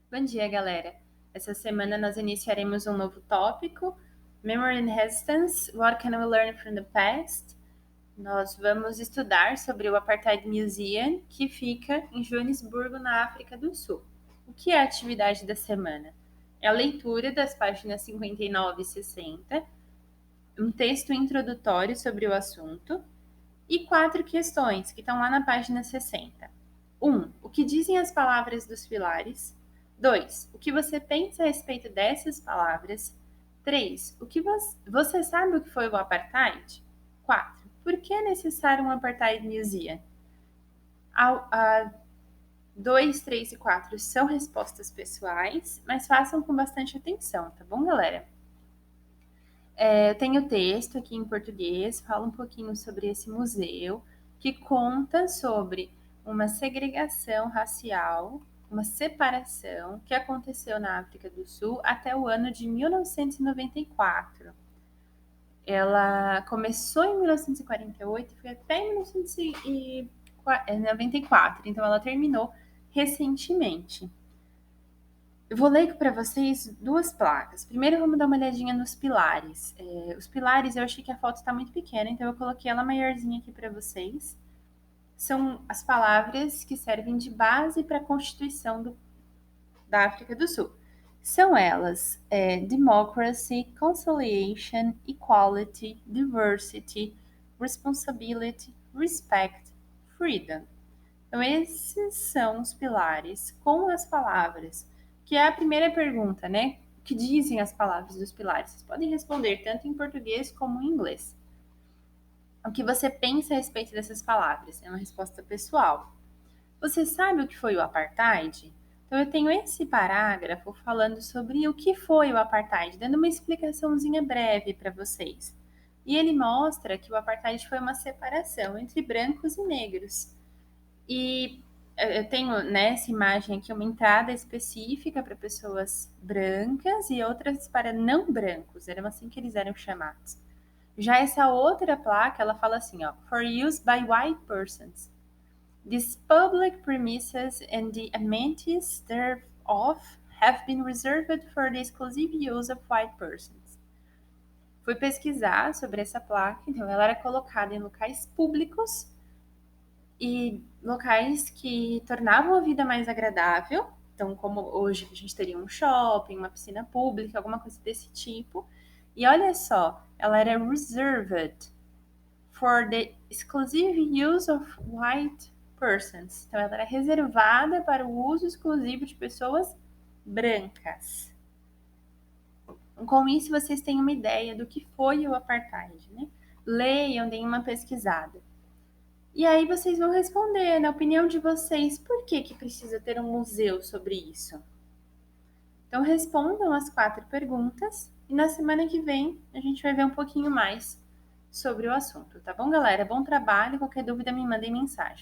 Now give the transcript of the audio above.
Bom dia, galera! Essa semana nós iniciaremos um novo tópico, Memory and Resistance, What Can We Learn from the Past? Nós vamos estudar sobre o Apartheid Museum, que fica em Joanesburgo, na África do Sul. O que é a atividade da semana? É a leitura das páginas 59 e 60, um texto introdutório sobre o assunto e 4 questões que estão lá na página 60. 1. O que dizem as palavras dos pilares? 2. O que você pensa a respeito dessas palavras? 3. Você sabe o que foi o apartheid? 4. Por que é necessário um Apartheid Museum? A 2, 3 e 4 são respostas pessoais, mas façam com bastante atenção, tá bom, galera? Eu tenho texto aqui em português, fala um pouquinho sobre esse museu, que conta sobre uma segregação racial, uma separação que aconteceu na África do Sul até o ano de 1994. Ela começou em 1948 e foi até 1994, então ela terminou recentemente. Eu vou ler para vocês duas placas. Primeiro, vamos dar uma olhadinha nos pilares. Os pilares, eu achei que a foto está muito pequena, então eu coloquei ela maiorzinha aqui para vocês. São as palavras que servem de base para a Constituição da África do Sul. São elas democracy, conciliation, equality, diversity, responsibility, respect, freedom. Então, esses são os pilares com as palavras, que é a primeira pergunta, né? O que dizem as palavras dos pilares? Vocês podem responder tanto em português como em inglês. O que você pensa a respeito dessas palavras? É uma resposta pessoal. Você sabe o que foi o apartheid? Então, eu tenho esse parágrafo falando sobre o que foi o apartheid, dando uma explicaçãozinha breve para vocês. E ele mostra que o apartheid foi uma separação entre brancos e negros. E eu tenho nessa imagem aqui uma entrada específica para pessoas brancas e outras para não brancos, eram assim que eles eram chamados. Já essa outra placa, ela fala assim, ó, for use by white persons. These public premises and the amenities thereof have been reserved for the exclusive use of white persons. Fui pesquisar sobre essa placa, então ela era colocada em locais públicos e locais que tornavam a vida mais agradável. Então, como hoje a gente teria um shopping, uma piscina pública, alguma coisa desse tipo. E olha só, ela era reserved for the exclusive use of white persons. Então, ela era reservada para o uso exclusivo de pessoas brancas. Com isso, vocês têm uma ideia do que foi o apartheid, né? Leiam, deem uma pesquisada. E aí vocês vão responder, na opinião de vocês, por que precisa ter um museu sobre isso? Então respondam as 4 perguntas e na semana que vem a gente vai ver um pouquinho mais sobre o assunto, tá bom, galera? Bom trabalho, qualquer dúvida me mandem mensagem.